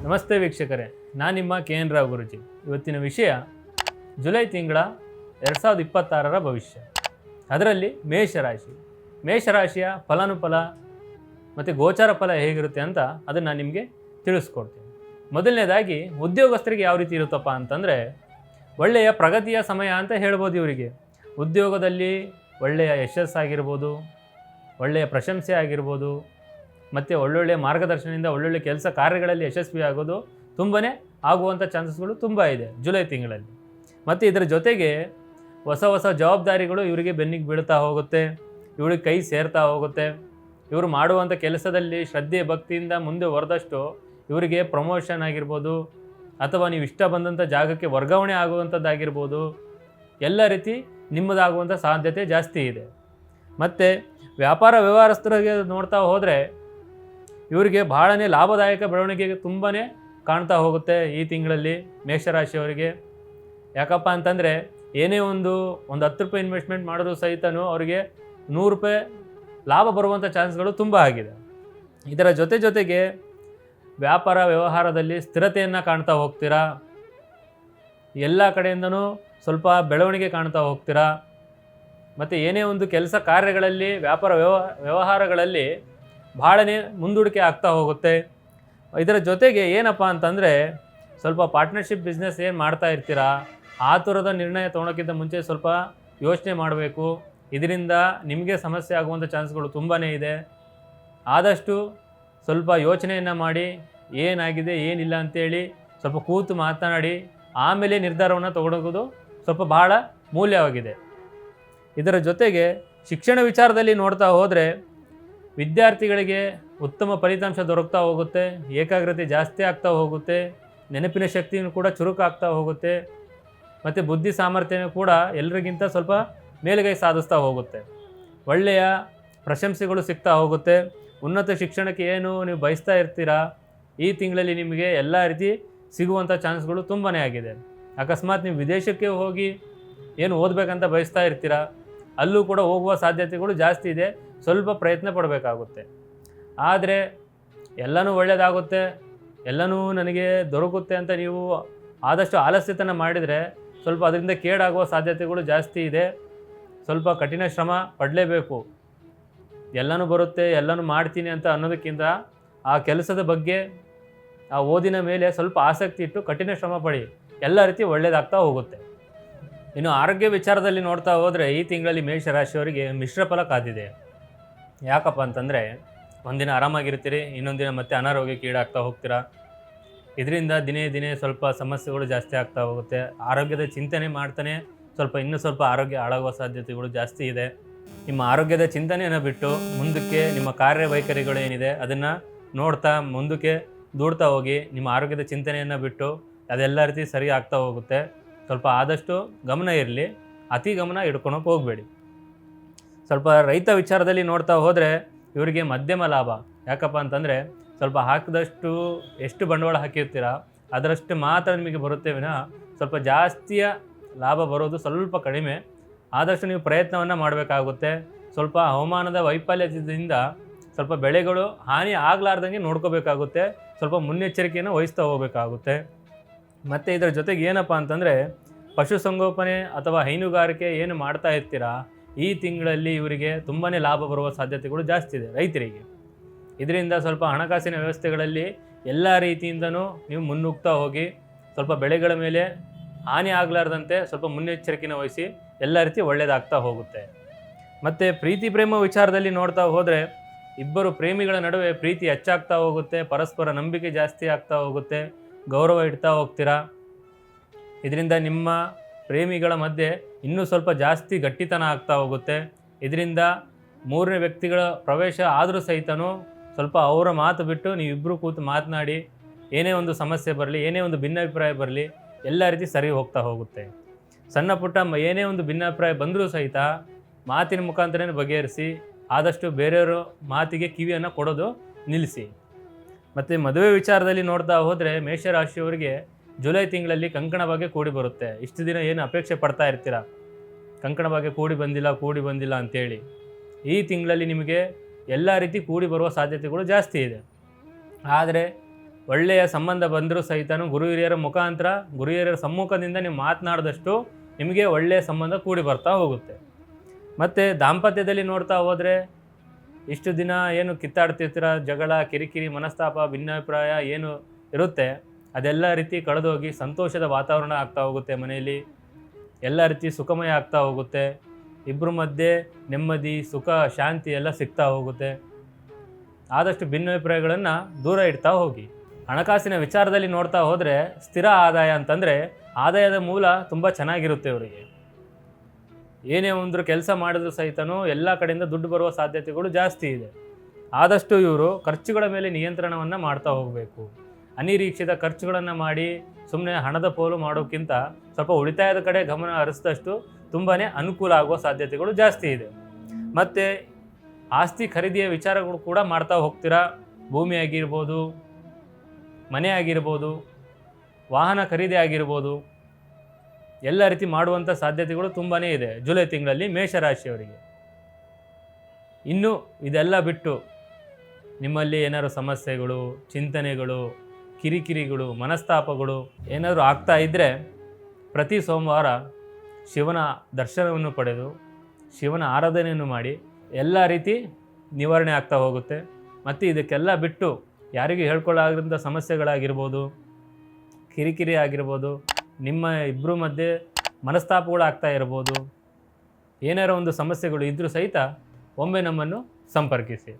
ನಮಸ್ತೆ ವೀಕ್ಷಕರೇ, ನಾನು ನಿಮ್ಮ KN ರಾವ್ ಗುರುಜಿ. ಇವತ್ತಿನ ವಿಷಯ ಜುಲೈ ತಿಂಗಳ 2026ರ ಭವಿಷ್ಯ. ಅದರಲ್ಲಿ ಮೇಷರಾಶಿಯ ಫಲಾನುಫಲ ಮತ್ತು ಗೋಚಾರ ಫಲ ಹೇಗಿರುತ್ತೆ ಅಂತ ಅದನ್ನು ನಾನು ನಿಮಗೆ ತಿಳಿಸ್ಕೊಡ್ತೀನಿ. ಮೊದಲನೇದಾಗಿ ಉದ್ಯೋಗಸ್ಥರಿಗೆ ಯಾವ ರೀತಿ ಇರುತ್ತಪ್ಪ ಅಂತಂದರೆ, ಒಳ್ಳೆಯ ಪ್ರಗತಿಯ ಸಮಯ ಅಂತ ಹೇಳ್ಬೋದು. ಇವರಿಗೆ ಉದ್ಯೋಗದಲ್ಲಿ ಒಳ್ಳೆಯ ಯಶಸ್ಸಾಗಿರ್ಬೋದು, ಒಳ್ಳೆಯ ಪ್ರಶಂಸೆ ಆಗಿರ್ಬೋದು, ಮತ್ತು ಒಳ್ಳೊಳ್ಳೆಯ ಮಾರ್ಗದರ್ಶನದಿಂದ ಒಳ್ಳೊಳ್ಳೆ ಕೆಲಸ ಕಾರ್ಯಗಳಲ್ಲಿ ಯಶಸ್ವಿ ಆಗೋದು ತುಂಬಾ ಆಗುವಂಥ ಚಾನ್ಸಸ್ಗಳು ತುಂಬ ಇದೆ ಜುಲೈ ತಿಂಗಳಲ್ಲಿ. ಮತ್ತು ಇದರ ಜೊತೆಗೆ ಹೊಸ ಹೊಸ ಜವಾಬ್ದಾರಿಗಳು ಇವರಿಗೆ ಬೆನ್ನಿಗೆ ಬೀಳ್ತಾ ಹೋಗುತ್ತೆ, ಇವರಿಗೆ ಕೈ ಸೇರ್ತಾ ಹೋಗುತ್ತೆ. ಇವರು ಮಾಡುವಂಥ ಕೆಲಸದಲ್ಲಿ ಶ್ರದ್ಧೆ ಭಕ್ತಿಯಿಂದ ಮುಂದೆ ಹೊರದಷ್ಟು ಇವರಿಗೆ ಪ್ರಮೋಷನ್ ಆಗಿರ್ಬೋದು, ಅಥವಾ ನೀವು ಇಷ್ಟ ಬಂದಂಥ ಜಾಗಕ್ಕೆ ವರ್ಗಾವಣೆ ಆಗುವಂಥದ್ದಾಗಿರ್ಬೋದು, ಎಲ್ಲ ರೀತಿ ನಿಮ್ಮದಾಗುವಂಥ ಸಾಧ್ಯತೆ ಜಾಸ್ತಿ ಇದೆ. ಮತ್ತು ವ್ಯಾಪಾರ ವ್ಯವಹಾರಸ್ಥರಿಗೆ ನೋಡ್ತಾ ಹೋದರೆ ಇವರಿಗೆ ಬಹಳನೇ ಲಾಭದಾಯಕ ಬೆಳವಣಿಗೆ ತುಂಬಾ ಕಾಣ್ತಾ ಹೋಗುತ್ತೆ ಈ ತಿಂಗಳಲ್ಲಿ ಮೇಷರಾಶಿಯವರಿಗೆ. ಯಾಕಪ್ಪ ಅಂತಂದರೆ, ಏನೇ ಒಂದು 10 ರೂಪಾಯಿ ಇನ್ವೆಸ್ಟ್ಮೆಂಟ್ ಮಾಡೋದು ಸಹಿತನೂ ಅವರಿಗೆ 100 ರೂಪಾಯಿ ಲಾಭ ಬರುವಂಥ ಚಾನ್ಸ್ಗಳು ತುಂಬ ಆಗಿದೆ. ಇದರ ಜೊತೆಗೆ ವ್ಯಾಪಾರ ವ್ಯವಹಾರದಲ್ಲಿ ಸ್ಥಿರತೆಯನ್ನು ಕಾಣ್ತಾ ಹೋಗ್ತೀರಾ, ಎಲ್ಲ ಕಡೆಯಿಂದನೂ ಸ್ವಲ್ಪ ಬೆಳವಣಿಗೆ ಕಾಣ್ತಾ ಹೋಗ್ತೀರಾ. ಮತ್ತು ಏನೇ ಒಂದು ಕೆಲಸ ಕಾರ್ಯಗಳಲ್ಲಿ ವ್ಯಾಪಾರ ವ್ಯವಹಾರಗಳಲ್ಲಿ ಭಾಳನೇ ಮುಂದೂಡಿಕೆ ಆಗ್ತಾ ಹೋಗುತ್ತೆ. ಇದರ ಜೊತೆಗೆ ಏನಪ್ಪ ಅಂತಂದರೆ, ಸ್ವಲ್ಪ ಪಾರ್ಟ್ನರ್ಶಿಪ್ ಬಿಸ್ನೆಸ್ ಏನು ಮಾಡ್ತಾ ಇರ್ತೀರಾ, ಆತುರದ ನಿರ್ಣಯ ತೊಗೊಳೋಕ್ಕಿಂತ ಮುಂಚೆ ಸ್ವಲ್ಪ ಯೋಚನೆ ಮಾಡಬೇಕು. ಇದರಿಂದ ನಿಮಗೆ ಸಮಸ್ಯೆ ಆಗುವಂಥ ಚಾನ್ಸ್ಗಳು ತುಂಬಾ ಇದೆ. ಆದಷ್ಟು ಸ್ವಲ್ಪ ಯೋಚನೆಯನ್ನು ಮಾಡಿ, ಏನಾಗಿದೆ ಏನಿಲ್ಲ ಅಂತೇಳಿ ಸ್ವಲ್ಪ ಕೂತು ಮಾತನಾಡಿ ಆಮೇಲೆ ನಿರ್ಧಾರವನ್ನು ತಗೊಳ್ಳೋದು ಸ್ವಲ್ಪ ಬಹಳ ಮೂಲ್ಯವಾಗಿದೆ. ಇದರ ಜೊತೆಗೆ ಶಿಕ್ಷಣ ವಿಚಾರದಲ್ಲಿ ನೋಡ್ತಾ ಹೋದರೆ ವಿದ್ಯಾರ್ಥಿಗಳಿಗೆ ಉತ್ತಮ ಫಲಿತಾಂಶ ದೊರಕ್ತಾ ಹೋಗುತ್ತೆ, ಏಕಾಗ್ರತೆ ಜಾಸ್ತಿ ಆಗ್ತಾ ಹೋಗುತ್ತೆ, ನೆನಪಿನ ಶಕ್ತಿಯೂ ಕೂಡ ಚುರುಕಾಗ್ತಾ ಹೋಗುತ್ತೆ, ಮತ್ತು ಬುದ್ಧಿ ಸಾಮರ್ಥ್ಯನೂ ಕೂಡ ಎಲ್ಲರಿಗಿಂತ ಸ್ವಲ್ಪ ಮೇಲುಗೈ ಸಾಧಿಸ್ತಾ ಹೋಗುತ್ತೆ. ಒಳ್ಳೆಯ ಪ್ರಶಂಸೆಗಳು ಸಿಗ್ತಾ ಹೋಗುತ್ತೆ. ಉನ್ನತ ಶಿಕ್ಷಣಕ್ಕೆ ಏನು ನೀವು ಬಯಸ್ತಾ ಇರ್ತೀರಾ, ಈ ತಿಂಗಳಲ್ಲಿ ನಿಮಗೆ ಎಲ್ಲ ರೀತಿ ಸಿಗುವಂಥ ಚಾನ್ಸ್ಗಳು ತುಂಬಾ ಆಗಿದೆ. ಅಕಸ್ಮಾತ್ ನೀವು ವಿದೇಶಕ್ಕೆ ಹೋಗಿ ಏನು ಓದಬೇಕಂತ ಬಯಸ್ತಾ ಇರ್ತೀರಾ, ಅಲ್ಲೂ ಕೂಡ ಹೋಗುವ ಸಾಧ್ಯತೆಗಳು ಜಾಸ್ತಿ ಇದೆ. ಸ್ವಲ್ಪ ಪ್ರಯತ್ನ ಪಡಬೇಕಾಗುತ್ತೆ. ಆದರೆ ಎಲ್ಲನೂ ಒಳ್ಳೆಯದಾಗುತ್ತೆ, ಎಲ್ಲನೂ ನನಗೆ ದೊರಕುತ್ತೆ ಅಂತ ನೀವು ಆದಷ್ಟು ಆಲಸ್ಯತನ ಮಾಡಿದರೆ ಸ್ವಲ್ಪ ಅದರಿಂದ ಕೇಡಾಗುವ ಸಾಧ್ಯತೆಗಳು ಜಾಸ್ತಿ ಇದೆ. ಸ್ವಲ್ಪ ಕಠಿಣ ಶ್ರಮ ಪಡಲೇಬೇಕು. ಎಲ್ಲನೂ ಬರುತ್ತೆ, ಎಲ್ಲನೂ ಮಾಡ್ತೀನಿ ಅಂತ ಅನ್ನೋದಕ್ಕಿಂತ ಆ ಕೆಲಸದ ಬಗ್ಗೆ, ಆ ಓದಿನ ಮೇಲೆ ಸ್ವಲ್ಪ ಆಸಕ್ತಿ ಇಟ್ಟು ಕಠಿಣ ಶ್ರಮ ಪಡಿ, ಎಲ್ಲ ರೀತಿ ಒಳ್ಳೆಯದಾಗ್ತಾ ಹೋಗುತ್ತೆ. ಇನ್ನು ಆರೋಗ್ಯ ವಿಚಾರದಲ್ಲಿ ನೋಡ್ತಾ ಹೋದರೆ ಈ ತಿಂಗಳಲ್ಲಿ ಮೇಷರಾಶಿಯವರಿಗೆ ಮಿಶ್ರ ಫಲ ಕಾದಿದೆ. ಯಾಕಪ್ಪ ಅಂತಂದರೆ, ಒಂದಿನ ಆರಾಮಾಗಿರ್ತೀರಿ, ಇನ್ನೊಂದು ದಿನ ಮತ್ತೆ ಅನಾರೋಗ್ಯಕ್ಕೆ ಈಡಾಗ್ತಾ ಹೋಗ್ತೀರಾ. ಇದರಿಂದ ದಿನೇ ಸ್ವಲ್ಪ ಸಮಸ್ಯೆಗಳು ಜಾಸ್ತಿ ಆಗ್ತಾ ಹೋಗುತ್ತೆ. ಆರೋಗ್ಯದ ಚಿಂತನೆ ಮಾಡ್ತಾನೆ ಇನ್ನೂ ಸ್ವಲ್ಪ ಆರೋಗ್ಯ ಹಾಳಾಗುವ ಸಾಧ್ಯತೆಗಳು ಜಾಸ್ತಿ ಇದೆ. ನಿಮ್ಮ ಆರೋಗ್ಯದ ಚಿಂತನೆಯನ್ನು ಬಿಟ್ಟು ಮುಂದಕ್ಕೆ ನಿಮ್ಮ ಕಾರ್ಯವೈಖರಿಗಳು ಏನಿದೆ ಅದನ್ನು ನೋಡ್ತಾ ಮುಂದಕ್ಕೆ ದೂಡ್ತಾ ಹೋಗಿ. ನಿಮ್ಮ ಆರೋಗ್ಯದ ಚಿಂತನೆಯನ್ನು ಬಿಟ್ಟು ಅದೆಲ್ಲ ರೀತಿ ಸರಿ ಆಗ್ತಾ ಹೋಗುತ್ತೆ. ಸ್ವಲ್ಪ ಆದಷ್ಟು ಗಮನ ಇರಲಿ, ಅತಿ ಗಮನ ಇಟ್ಕೊಳಕ್ಕೆ ಹೋಗಬೇಡಿ. ಸ್ವಲ್ಪ ರೈತ ವಿಚಾರದಲ್ಲಿ ನೋಡ್ತಾ ಹೋದರೆ ಇವರಿಗೆ ಮಧ್ಯಮ ಲಾಭ. ಯಾಕಪ್ಪ ಅಂತಂದರೆ, ಸ್ವಲ್ಪ ಹಾಕಿದಷ್ಟು ಎಷ್ಟು ಬಂಡವಾಳ ಹಾಕಿರ್ತೀರ ಅದರಷ್ಟು ಮಾತ್ರ ನಿಮಗೆ ಬರುತ್ತೆ ವಿನಃ ಸ್ವಲ್ಪ ಜಾಸ್ತಿಯ ಲಾಭ ಬರೋದು ಸ್ವಲ್ಪ ಕಡಿಮೆ. ಆದಷ್ಟು ನೀವು ಪ್ರಯತ್ನವನ್ನು ಮಾಡಬೇಕಾಗುತ್ತೆ. ಸ್ವಲ್ಪ ಹವಾಮಾನದ ವೈಫಲ್ಯದಿಂದ ಸ್ವಲ್ಪ ಬೆಳೆಗಳು ಹಾನಿ ಆಗಲಾರ್ದಂಗೆ ನೋಡ್ಕೋಬೇಕಾಗುತ್ತೆ. ಸ್ವಲ್ಪ ಮುನ್ನೆಚ್ಚರಿಕೆಯನ್ನು ವಹಿಸ್ತಾ ಹೋಗಬೇಕಾಗುತ್ತೆ. ಮತ್ತು ಇದರ ಜೊತೆಗೆ ಏನಪ್ಪ ಅಂತಂದರೆ, ಪಶುಸಂಗೋಪನೆ ಅಥವಾ ಹೈನುಗಾರಿಕೆ ಏನು ಮಾಡ್ತಾ ಇರ್ತೀರಾ, ಈ ತಿಂಗಳಲ್ಲಿ ಇವರಿಗೆ ತುಂಬಾ ಲಾಭ ಬರುವ ಸಾಧ್ಯತೆಗಳು ಜಾಸ್ತಿ ಇದೆ ರೈತರಿಗೆ. ಇದರಿಂದ ಸ್ವಲ್ಪ ಹಣಕಾಸಿನ ವ್ಯವಸ್ಥೆಗಳಲ್ಲಿ ಎಲ್ಲ ರೀತಿಯಿಂದನೂ ನೀವು ಮುನ್ನುಗ್ತಾ ಹೋಗಿ ಸ್ವಲ್ಪ ಬೆಳೆಗಳ ಮೇಲೆ ಹಾನಿ ಆಗಲಾರ್ದಂತೆ ಸ್ವಲ್ಪ ಮುನ್ನೆಚ್ಚರಿಕೆನ ವಹಿಸಿ, ಎಲ್ಲ ರೀತಿ ಒಳ್ಳೆಯದಾಗ್ತಾ ಹೋಗುತ್ತೆ. ಮತ್ತು ಪ್ರೀತಿ ಪ್ರೇಮ ವಿಚಾರದಲ್ಲಿ ನೋಡ್ತಾ ಹೋದರೆ ಇಬ್ಬರು ಪ್ರೇಮಿಗಳ ನಡುವೆ ಪ್ರೀತಿ ಹೆಚ್ಚಾಗ್ತಾ ಹೋಗುತ್ತೆ, ಪರಸ್ಪರ ನಂಬಿಕೆ ಜಾಸ್ತಿ ಆಗ್ತಾ ಹೋಗುತ್ತೆ, ಗೌರವ ಇಡ್ತಾ ಹೋಗ್ತೀರಾ. ಇದರಿಂದ ನಿಮ್ಮ ಪ್ರೇಮಿಗಳ ಮಧ್ಯೆ ಇನ್ನೂ ಸ್ವಲ್ಪ ಜಾಸ್ತಿ ಗಟ್ಟಿತನ ಆಗ್ತಾ ಹೋಗುತ್ತೆ. ಇದರಿಂದ ಮೂರನೇ ವ್ಯಕ್ತಿಗಳ ಪ್ರವೇಶ ಆದರೂ ಸಹಿತನೂ ಸ್ವಲ್ಪ ಅವರ ಮಾತು ಬಿಟ್ಟು ನೀವಿಬ್ಬರು ಕೂತು ಮಾತನಾಡಿ, ಏನೇ ಒಂದು ಸಮಸ್ಯೆ ಬರಲಿ, ಏನೇ ಒಂದು ಭಿನ್ನಾಭಿಪ್ರಾಯ ಬರಲಿ, ಎಲ್ಲ ರೀತಿ ಸರಿ ಹೋಗ್ತಾ ಹೋಗುತ್ತೆ. ಸಣ್ಣ ಪುಟ್ಟ ಏನೇ ಒಂದು ಭಿನ್ನಾಭಿಪ್ರಾಯ ಬಂದರೂ ಸಹಿತ ಮಾತಿನ ಮುಖಾಂತರನೇ ಬಗೆಹರಿಸಿ, ಆದಷ್ಟು ಬೇರೆಯವರು ಮಾತಿಗೆ ಕಿವಿಯನ್ನು ಕೊಡೋದು ನಿಲ್ಲಿಸಿ. ಮತ್ತು ಮದುವೆ ವಿಚಾರದಲ್ಲಿ ನೋಡ್ತಾ ಹೋದರೆ ಮೇಷರಾಶಿಯವರಿಗೆ ಜುಲೈ ತಿಂಗಳಲ್ಲಿ ಕಂಕಣ ಭಾಗ್ಯ ಕೂಡಿ ಬರುತ್ತೆ. ಇಷ್ಟು ದಿನ ಏನು ಅಪೇಕ್ಷೆ ಪಡ್ತಾ ಇರ್ತೀರ, ಕಂಕಣ ಭಾಗ್ಯ ಕೂಡಿ ಬಂದಿಲ್ಲ ಅಂತೇಳಿ, ಈ ತಿಂಗಳಲ್ಲಿ ನಿಮಗೆ ಎಲ್ಲ ರೀತಿ ಕೂಡಿ ಬರುವ ಸಾಧ್ಯತೆಗಳು ಜಾಸ್ತಿ ಇದೆ. ಆದರೆ ಒಳ್ಳೆಯ ಸಂಬಂಧ ಬಂದರೂ ಸಹಿತನೂ ಗುರು ಹಿರಿಯರ ಮುಖಾಂತರ, ಗುರು ಹಿರಿಯರ ಸಮ್ಮುಖದಿಂದ ನೀವು ಮಾತನಾಡಿದಷ್ಟು ನಿಮಗೆ ಒಳ್ಳೆಯ ಸಂಬಂಧ ಕೂಡಿ ಬರ್ತಾ ಹೋಗುತ್ತೆ. ಮತ್ತು ದಾಂಪತ್ಯದಲ್ಲಿ ನೋಡ್ತಾ ಹೋದರೆ ಇಷ್ಟು ದಿನ ಏನು ಕಿತ್ತಾಡ್ತಿರ್ತೀರ, ಜಗಳ, ಕಿರಿಕಿರಿ, ಮನಸ್ತಾಪ, ಭಿನ್ನಾಭಿಪ್ರಾಯ ಏನು ಇರುತ್ತೆ ಅದೆಲ್ಲ ರೀತಿ ಕಳೆದೋಗಿ ಸಂತೋಷದ ವಾತಾವರಣ ಆಗ್ತಾ ಹೋಗುತ್ತೆ. ಮನೆಯಲ್ಲಿ ಎಲ್ಲ ರೀತಿ ಸುಖಮಯ ಆಗ್ತಾ ಹೋಗುತ್ತೆ. ಇಬ್ಬರ ಮಧ್ಯೆ ನೆಮ್ಮದಿ, ಸುಖ, ಶಾಂತಿ ಎಲ್ಲ ಸಿಗ್ತಾ ಹೋಗುತ್ತೆ. ಆದಷ್ಟು ಭಿನ್ನಾಭಿಪ್ರಾಯಗಳನ್ನು ದೂರ ಇಡ್ತಾ ಹೋಗಿ. ಹಣಕಾಸಿನ ವಿಚಾರದಲ್ಲಿ ನೋಡ್ತಾ ಹೋದರೆ ಸ್ಥಿರ ಆದಾಯ ಅಂತಂದರೆ ಆದಾಯದ ಮೂಲ ತುಂಬ ಚೆನ್ನಾಗಿರುತ್ತೆ. ಅವರಿಗೆ ಏನೇ ಒಂದು ಕೆಲಸ ಮಾಡಿದ್ರು ಸಹಿತನೂ ಎಲ್ಲ ಕಡೆಯಿಂದ ದುಡ್ಡು ಬರುವ ಸಾಧ್ಯತೆಗಳು ಜಾಸ್ತಿ ಇದೆ. ಆದಷ್ಟು ಇವರು ಖರ್ಚುಗಳ ಮೇಲೆ ನಿಯಂತ್ರಣವನ್ನು ಮಾಡ್ತಾ ಹೋಗಬೇಕು. ಅನಿರೀಕ್ಷಿತ ಖರ್ಚುಗಳನ್ನು ಮಾಡಿ ಸುಮ್ಮನೆ ಹಣದ ಪೋಲು ಮಾಡೋಕ್ಕಿಂತ ಸ್ವಲ್ಪ ಉಳಿತಾಯದ ಕಡೆ ಗಮನ ಹರಿಸಿದಷ್ಟು ತುಂಬಾ ಅನುಕೂಲ ಆಗುವ ಸಾಧ್ಯತೆಗಳು ಜಾಸ್ತಿ ಇದೆ. ಮತ್ತು ಆಸ್ತಿ ಖರೀದಿಯ ವಿಚಾರಗಳು ಕೂಡ ಮಾಡ್ತಾ ಹೋಗ್ತೀರಾ. ಭೂಮಿ ಆಗಿರ್ಬೋದು, ಮನೆ ಆಗಿರ್ಬೋದು, ವಾಹನ ಖರೀದಿ ಆಗಿರ್ಬೋದು, ಎಲ್ಲ ರೀತಿ ಮಾಡುವಂಥ ಸಾಧ್ಯತೆಗಳು ತುಂಬಾ ಇದೆ ಜುಲೈ ತಿಂಗಳಲ್ಲಿ ಮೇಷರಾಶಿಯವರಿಗೆ. ಇನ್ನು ಇದೆಲ್ಲ ಬಿಟ್ಟು ನಿಮ್ಮಲ್ಲಿ ಏನಾದರೂ ಸಮಸ್ಯೆಗಳು, ಚಿಂತನೆಗಳು, ಕಿರಿಕಿರಿಗಳು, ಮನಸ್ತಾಪಗಳು ಏನಾದರೂ ಆಗ್ತಾ ಇದ್ದರೆ ಪ್ರತಿ ಸೋಮವಾರ ಶಿವನ ದರ್ಶನವನ್ನು ಪಡೆದು ಶಿವನ ಆರಾಧನೆಯನ್ನು ಮಾಡಿ ಎಲ್ಲ ರೀತಿ ನಿವಾರಣೆ ಆಗ್ತಾ ಹೋಗುತ್ತೆ. ಮತ್ತು ಇದಕ್ಕೆಲ್ಲ ಬಿಟ್ಟು ಯಾರಿಗೂ ಹೇಳ್ಕೊಳ್ಳಾಗಿರೋಂಥ ಸಮಸ್ಯೆಗಳಾಗಿರ್ಬೋದು, ಕಿರಿಕಿರಿ ಆಗಿರ್ಬೋದು, ನಿಮ್ಮ ಇಬ್ಬರ ಮಧ್ಯೆ ಮನಸ್ತಾಪಗಳು ಆಗ್ತಾ ಇರ್ಬೋದು, ಏನಾರೋ ಒಂದು ಸಮಸ್ಯೆಗಳು ಇದ್ದರೂ ಸಹಿತ ಒಮ್ಮೆ ನಮ್ಮನ್ನು ಸಂಪರ್ಕಿಸಿ.